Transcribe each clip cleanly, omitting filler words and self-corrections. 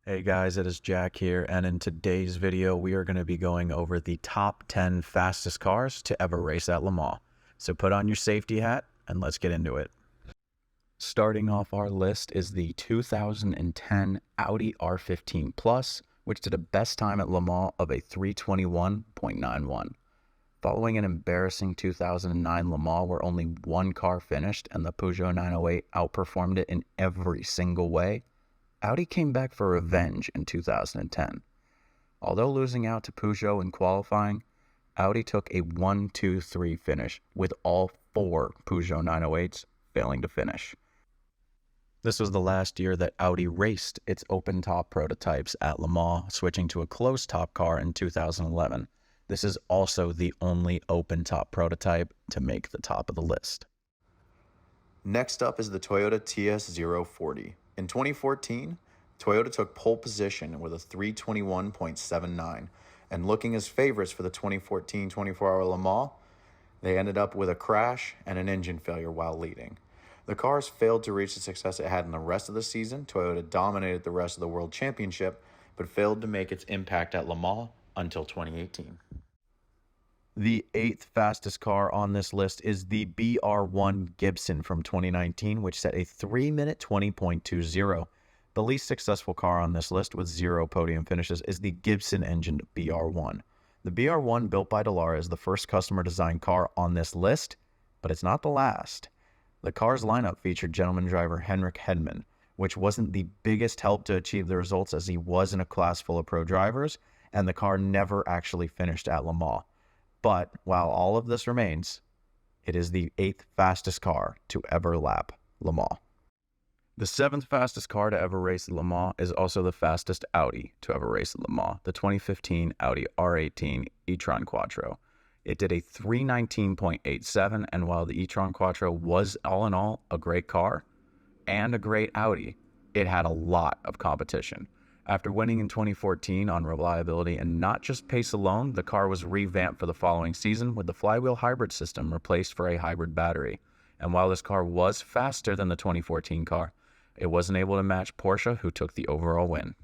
Hey guys, it is Jack here, and in today's video, we are going to be going over the top 10 fastest cars to ever race at Le Mans. So put on your safety hat, and let's get into it. Starting off our list is the 2010 Audi R15 Plus, which did a best time at Le Mans of a 321.91. Following an embarrassing 2009 Le Mans where only one car finished and the Peugeot 908 outperformed it in every single way, Audi came back for revenge in 2010. Although losing out to Peugeot in qualifying, Audi took a 1-2-3 finish, with all four Peugeot 908s failing to finish. This was the last year that Audi raced its open-top prototypes at Le Mans, switching to a closed-top car in 2011. This is also the only open-top prototype to make the top of the list. Next up is the Toyota TS040. In 2014, Toyota took pole position with a 321.79, and looking as favorites for the 2014 24-hour Le Mans, they ended up with a crash and an engine failure while leading. The cars failed to reach the success it had in the rest of the season. Toyota dominated the rest of the World Championship, but failed to make its impact at Le Mans until 2018. The eighth fastest car on this list is the BR1 Gibson from 2019, which set a 3-minute 20.20. The least successful car on this list with 0 podium finishes is the Gibson-engined BR1. The BR1 built by Dallara is the first customer-designed car on this list, but it's not the last. The car's lineup featured gentleman driver Henrik Hedman, which wasn't the biggest help to achieve the results as he was in a class full of pro drivers, and the car never actually finished at Le Mans. But while all of this remains, it is the 8th fastest car to ever lap Le Mans. The 7th fastest car to ever race Le Mans is also the fastest Audi to ever race Le Mans, the 2015 Audi R18 e-tron Quattro. It did a 319.87, and while the e-tron Quattro was all in all a great car and a great Audi, it had a lot of competition. After winning in 2014 on reliability and not just pace alone, the car was revamped for the following season with the flywheel hybrid system replaced for a hybrid battery. And while this car was faster than the 2014 car, it wasn't able to match Porsche, who took the overall win.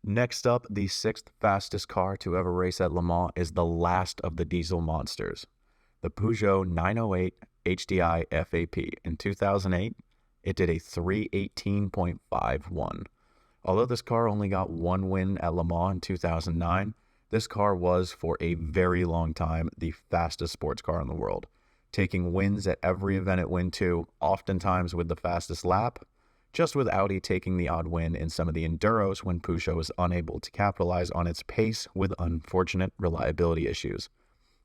Next up, the 6th fastest car to ever race at Le Mans is the last of the diesel monsters, the Peugeot 908 HDI FAP. In 2008, it did a 318.51. Although this car only got one win at Le Mans in 2009, this car was, for a very long time, the fastest sports car in the world, taking wins at every event it went to, oftentimes with the fastest lap, just with Audi taking the odd win in some of the Enduros when Peugeot was unable to capitalize on its pace with unfortunate reliability issues.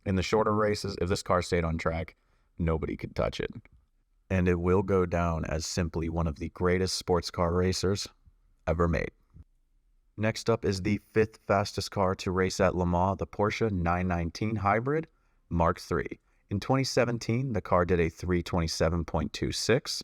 In the shorter races, if this car stayed on track, nobody could touch it. And it will go down as simply one of the greatest sports car racers ever made. Next up is the 5th fastest car to race at Le Mans, the Porsche 919 Hybrid Mark III. In 2017, the car did a 327.26,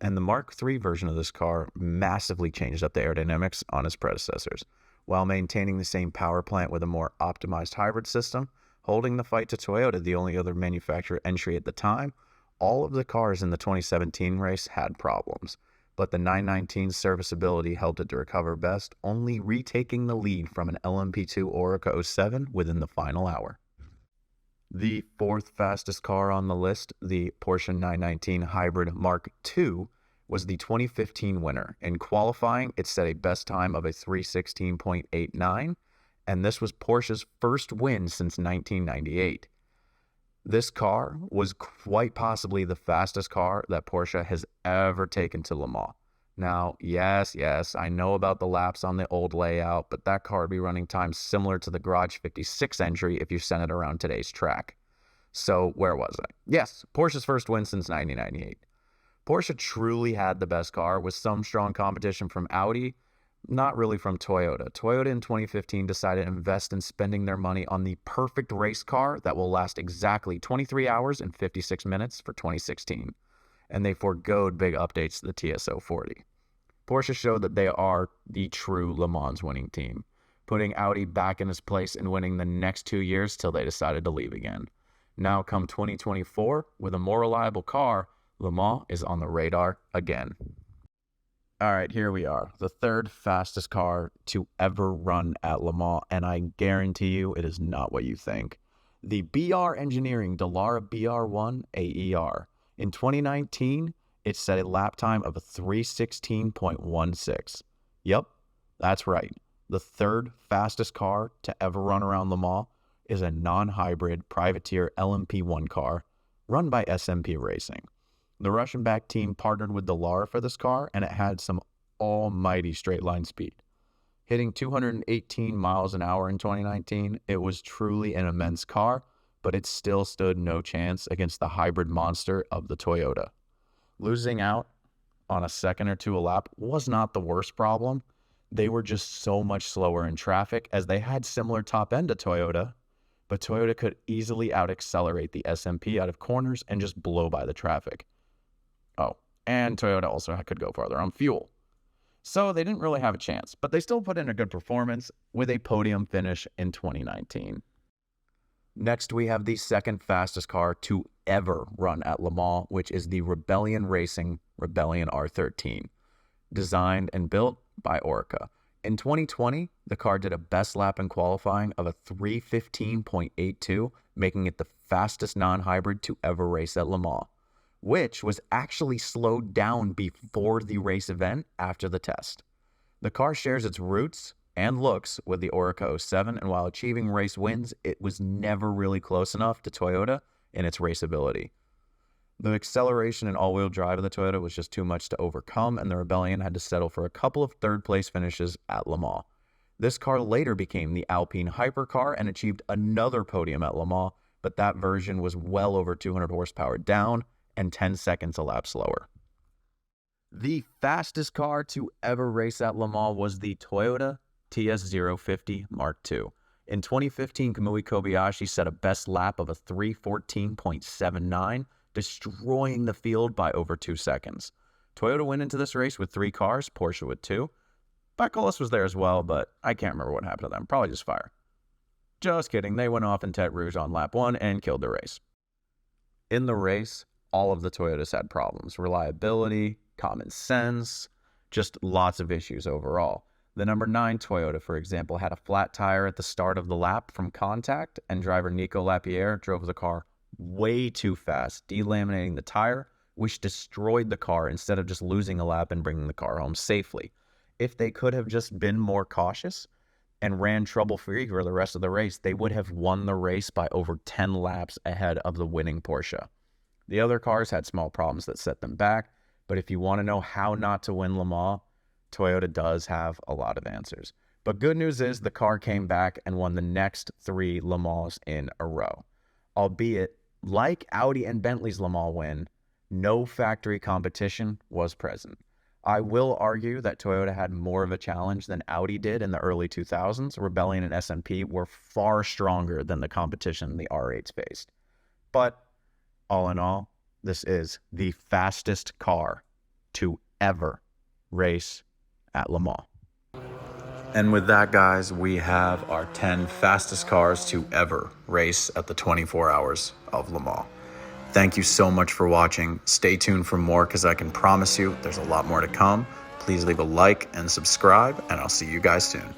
and the Mark III version of this car massively changed up the aerodynamics on its predecessors, while maintaining the same power plant with a more optimized hybrid system, holding the fight to Toyota, the only other manufacturer entry at the time. All of the cars in the 2017 race had problems, but the 919's serviceability helped it to recover best, only retaking the lead from an LMP2 Oreca 07 within the final hour. The 4th fastest car on the list, the Porsche 919 Hybrid Mark II, was the 2015 winner. In qualifying, it set a best time of a 316.89, and this was Porsche's first win since 1998. This car was quite possibly the fastest car that Porsche has ever taken to Le Mans. Now, yes, I know about the laps on the old layout, but that car would be running times similar to the Garage 56 entry if you sent it around today's track. So, where was I? Yes, Porsche's first win since 1998. Porsche truly had the best car with some strong competition from Audi, not really from Toyota. Toyota in 2015 decided to invest in spending their money on the perfect race car that will last exactly 23 hours and 56 minutes for 2016. And they foregoed big updates to the TS040. Porsche showed that they are the true Le Mans winning team, putting Audi back in his place and winning the next 2 years till they decided to leave again. Now come 2024, with a more reliable car, Le Mans is on the radar again. All right, here we are. The third fastest car to ever run at Le Mans, and I guarantee you it is not what you think. The BR Engineering Dallara BR1 AER. In 2019, it set a lap time of 3:16.16. Yep, that's right. The third fastest car to ever run around Le Mans is a non-hybrid privateer LMP1 car run by SMP Racing. The Russian-backed team partnered with Dallara for this car, and it had some almighty straight-line speed. Hitting 218 miles an hour in 2019, it was truly an immense car, but it still stood no chance against the hybrid monster of the Toyota. Losing out on a second or two a lap was not the worst problem. They were just so much slower in traffic, as they had similar top end to Toyota, but Toyota could easily out-accelerate the SMP out of corners and just blow by the traffic. Oh, and Toyota also could go farther on fuel. So they didn't really have a chance, but they still put in a good performance with a podium finish in 2019. Next, we have the second fastest car to ever run at Le Mans, which is the Rebellion Racing Rebellion R13, designed and built by Oreca. In 2020, the car did a best lap in qualifying of a 3:15.82, making it the fastest non-hybrid to ever race at Le Mans, which was actually slowed down before the race event after the test. The car shares its roots and looks with the Oreca 07, and while achieving race wins, it was never really close enough to Toyota in its raceability. The acceleration and all-wheel drive of the Toyota was just too much to overcome, and the Rebellion had to settle for a couple of third-place finishes at Le Mans. This car later became the Alpine Hypercar and achieved another podium at Le Mans, but that version was well over 200 horsepower down and 10 seconds a lap slower. The fastest car to ever race at Le Mans was the Toyota TS050 Mark II. In 2015, Kamui Kobayashi set a best lap of a 3:14.79, destroying the field by over 2 seconds. Toyota went into this race with 3 cars, Porsche with 2. Bacolis was there as well, but I can't remember what happened to them. Probably just fire. Just kidding. They went off in Tête Rouge on lap 1 and killed the race. In the race, all of the Toyotas had problems. Reliability, common sense, just lots of issues overall. The number 9 Toyota, for example, had a flat tire at the start of the lap from contact, and driver Nico Lapierre drove the car way too fast, delaminating the tire, which destroyed the car instead of just losing a lap and bringing the car home safely. If they could have just been more cautious and ran trouble-free for the rest of the race, they would have won the race by over 10 laps ahead of the winning Porsche. The other cars had small problems that set them back, but if you want to know how not to win Le Mans, Toyota does have a lot of answers. But good news is the car came back and won the next 3 Le Mans in a row. Albeit, like Audi and Bentley's Le Mans win, no factory competition was present. I will argue that Toyota had more of a challenge than Audi did in the early 2000s. Rebellion and SMP were far stronger than the competition the R8s faced. But all in all, this is the fastest car to ever race at Le Mans. And with that, guys, we have our 10 fastest cars to ever race at the 24 hours of Le Mans. Thank you so much for watching. Stay tuned for more, because I can promise you there's a lot more to come. Please leave a like and subscribe, and I'll see you guys soon.